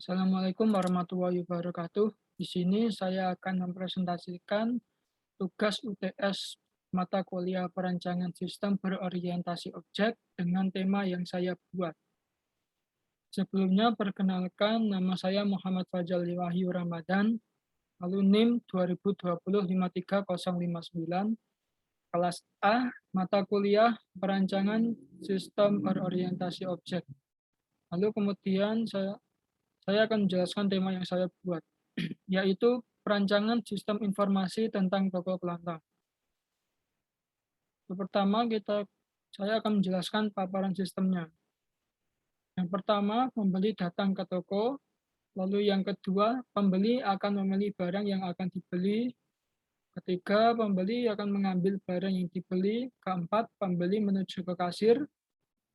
Assalamualaikum warahmatullahi wabarakatuh. Di sini saya akan mempresentasikan tugas UTS mata kuliah perancangan sistem berorientasi objek dengan tema yang saya buat. Sebelumnya, perkenalkan nama saya Muhammad Fajal Wahyu Ramadan, lalu NIM 2020 53059, kelas A, mata kuliah perancangan sistem berorientasi objek. Lalu kemudian saya akan menjelaskan tema yang saya buat, yaitu perancangan sistem informasi tentang toko kelantang. Yang pertama, saya akan menjelaskan paparan sistemnya. Yang pertama, pembeli datang ke toko, lalu yang kedua, pembeli akan memilih barang yang akan dibeli, ketiga, pembeli akan mengambil barang yang dibeli, keempat, pembeli menuju ke kasir,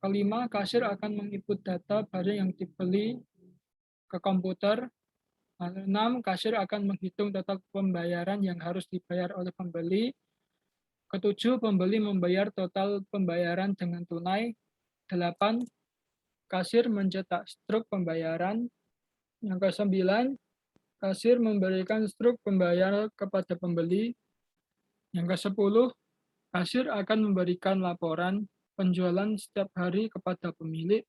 kelima, kasir akan menginput data barang yang dibeli ke komputer, lalu 6, kasir akan menghitung total pembayaran yang harus dibayar oleh pembeli. Ketujuh, pembeli membayar total pembayaran dengan tunai. 8, kasir mencetak struk pembayaran. Yang ke-9, kasir memberikan struk pembayaran kepada pembeli. Yang ke-10, kasir akan memberikan laporan penjualan setiap hari kepada pemilik.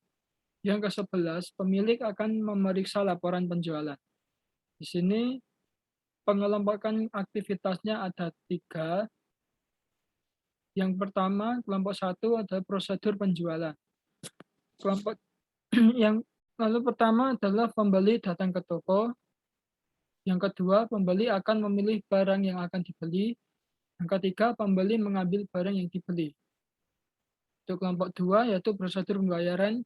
Yang ke-11, pemilik akan memeriksa laporan penjualan. Di sini pengelompokan aktivitasnya ada 3. Yang pertama, kelompok 1 adalah prosedur penjualan. Kelompok yang lalu pertama adalah pembeli datang ke toko. Yang kedua, pembeli akan memilih barang yang akan dibeli. Yang ketiga, pembeli mengambil barang yang dibeli. Untuk kelompok 2 yaitu prosedur pembayaran.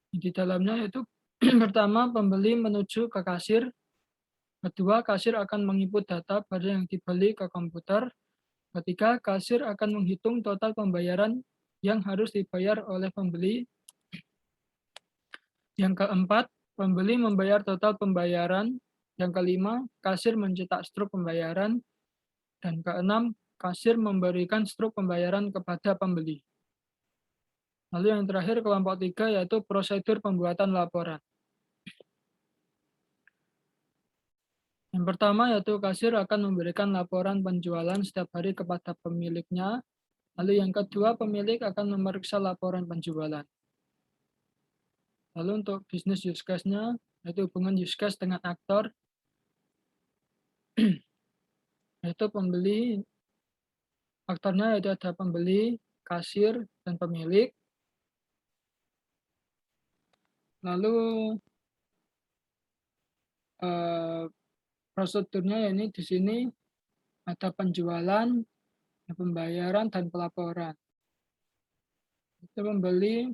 Di dalamnya yaitu pertama, pembeli menuju ke kasir. Kedua, kasir akan menginput data barang yang dibeli ke komputer. Ketiga, kasir akan menghitung total pembayaran yang harus dibayar oleh pembeli. Yang keempat, pembeli membayar total pembayaran. Yang kelima, kasir mencetak struk pembayaran. Dan keenam, kasir memberikan struk pembayaran kepada pembeli. Lalu yang terakhir, kelompok 3 yaitu prosedur pembuatan laporan. Yang pertama yaitu kasir akan memberikan laporan penjualan setiap hari kepada pemiliknya. Lalu yang kedua, pemilik akan memeriksa laporan penjualan. Lalu untuk bisnis use case-nya, yaitu hubungan use case dengan aktor, yaitu pembeli, aktornya yaitu ada pembeli, kasir, dan pemilik. Lalu prosedurnya ini di sini ada penjualan, pembayaran, dan pelaporan. Itu pembeli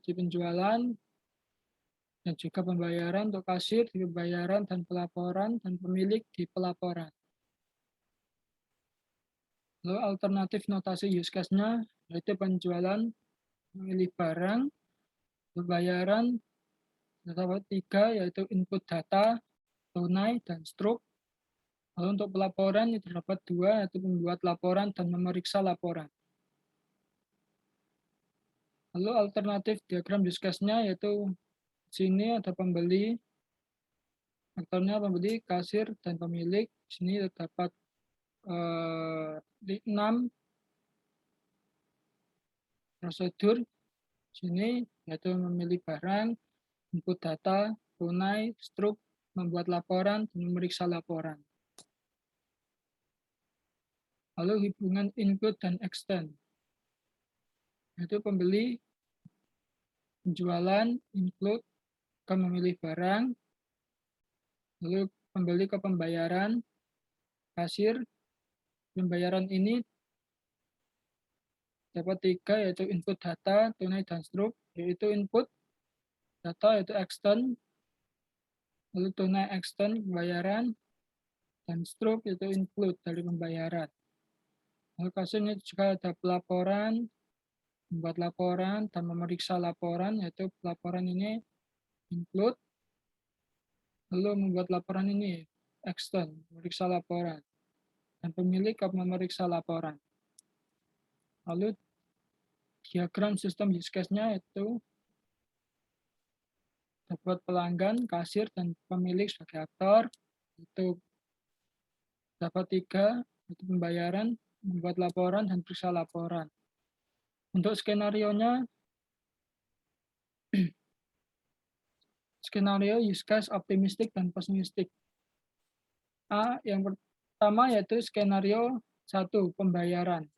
di penjualan, dan juga pembayaran untuk kasir di pembayaran dan pelaporan, dan pemilik di pelaporan. Lalu alternatif notasi use case-nya yaitu penjualan, memilih barang, pembayaran, terdapat 3 yaitu input data, tunai, dan struk. Lalu untuk pelaporan terdapat 2 yaitu membuat laporan dan memeriksa laporan. Lalu alternatif diagram use case-nya yaitu sini ada pembeli, aktornya pembeli, kasir, dan pemilik. Sini terdapat 6 prosedur. Sini yaitu memilih barang, input data, tunai, struk, membuat laporan, dan memeriksa laporan. Lalu hubungan include dan extend. Yaitu pembeli, penjualan, include, akan memilih barang, lalu pembeli ke pembayaran, kasir. Pembayaran ini dapat 3 yaitu input data, tunai, dan struk. Yaitu input data yaitu extend, lalu tunai extend pembayaran, dan struk yaitu include dari pembayaran. Lalu kasirnya juga ada pelaporan, membuat laporan, dan memeriksa laporan, yaitu pelaporan ini include, lalu membuat laporan ini extend, memeriksa laporan, dan pemilik memeriksa laporan. Lalu diagram sistem use case-nya itu buat pelanggan, kasir, dan pemilik sebagai aktor. Untuk dapat 3, itu pembayaran, membuat laporan, dan periksa laporan. Untuk skenario-nya, skenario use case optimistik dan pesimistik. Yang pertama yaitu skenario 1, pembayaran.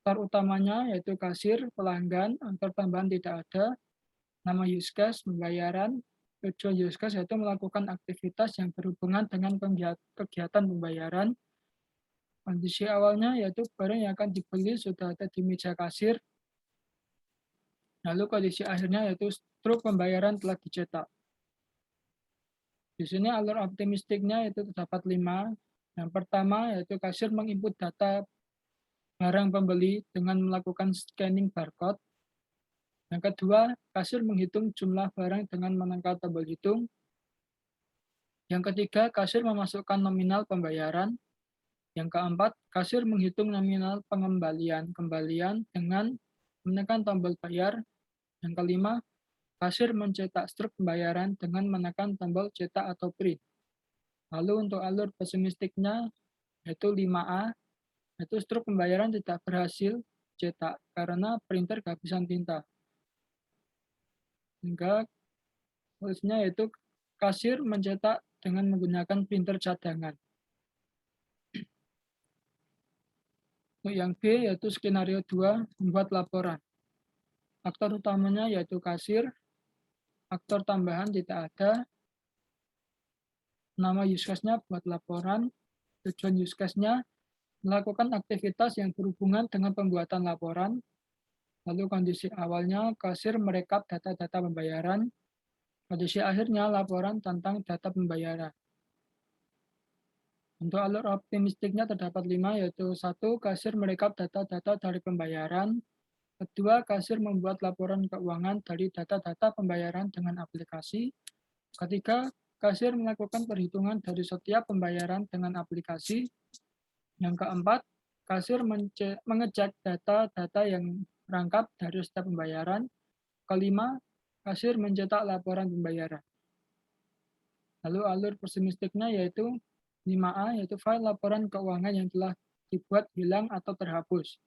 Aktor utamanya yaitu kasir, pelanggan, aktor tambahan tidak ada, nama use case, pembayaran, tujuan use case yaitu melakukan aktivitas yang berhubungan dengan kegiatan pembayaran. Kondisi awalnya yaitu barang yang akan dibeli sudah ada di meja kasir. Lalu kondisi akhirnya yaitu struk pembayaran telah dicetak. Di sini alur optimistiknya itu terdapat 5. Yang pertama yaitu kasir menginput data barang pembeli dengan melakukan scanning barcode. Yang kedua, kasir menghitung jumlah barang dengan menekan tombol hitung. Yang ketiga, kasir memasukkan nominal pembayaran. Yang keempat, kasir menghitung nominal kembalian dengan menekan tombol bayar. Yang kelima, kasir mencetak struk pembayaran dengan menekan tombol cetak atau print. Lalu untuk alur pesimistiknya, yaitu 5A, yaitu struk pembayaran tidak berhasil cetak karena printer kehabisan tinta. Hingga solusinya yaitu kasir mencetak dengan menggunakan printer cadangan. Untuk yang B yaitu skenario 2, membuat laporan. Aktor utamanya yaitu kasir, aktor tambahan tidak ada, nama use case-nya buat laporan, tujuan use case-nya melakukan aktivitas yang berhubungan dengan pembuatan laporan, lalu kondisi awalnya kasir merekap data-data pembayaran, kondisi akhirnya laporan tentang data pembayaran. Untuk alur optimistiknya terdapat 5, yaitu 1, kasir merekap data-data dari pembayaran, kedua, kasir membuat laporan keuangan dari data-data pembayaran dengan aplikasi, ketiga, kasir melakukan perhitungan dari setiap pembayaran dengan aplikasi, yang keempat, kasir mengecek data-data yang rangkap dari setiap pembayaran, kelima, kasir mencetak laporan pembayaran. Lalu alur pesimistiknya yaitu 5A, yaitu file laporan keuangan yang telah dibuat hilang atau terhapus.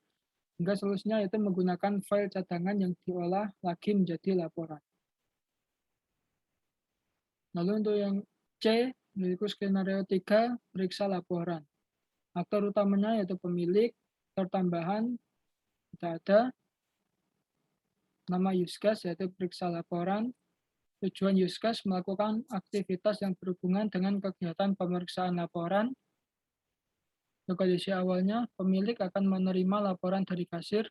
Hingga solusinya yaitu menggunakan file cadangan yang diolah lagi menjadi laporan. Lalu untuk yang C, yaitu skenario 3, periksa laporan. Aktor utamanya yaitu pemilik, aktor tambahan tidak ada, nama use case yaitu periksa laporan, tujuan use case melakukan aktivitas yang berhubungan dengan kegiatan pemeriksaan laporan. Kondisi awalnya, pemilik akan menerima laporan dari kasir.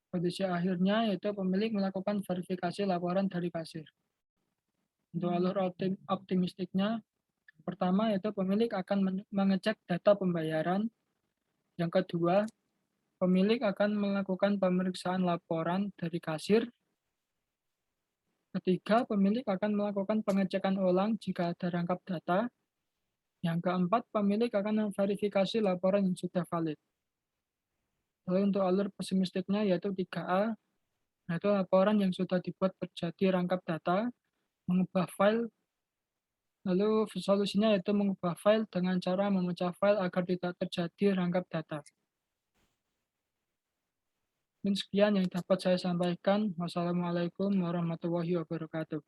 Kondisi akhirnya, yaitu pemilik melakukan verifikasi laporan dari kasir. Untuk alur optimistiknya, pertama yaitu pemilik akan mengecek data pembayaran. Yang kedua, pemilik akan melakukan pemeriksaan laporan dari kasir. Ketiga, pemilik akan melakukan pengecekan ulang jika ada rangkap data. Yang keempat, pemilik akan memverifikasi laporan yang sudah valid. Lalu untuk alur pesimistiknya yaitu 3A, yaitu laporan yang sudah dibuat terjadi rangkap data, mengubah file, lalu solusinya yaitu mengubah file dengan cara memecah file agar tidak terjadi rangkap data. Mungkin sekian yang dapat saya sampaikan. Wassalamualaikum warahmatullahi wabarakatuh.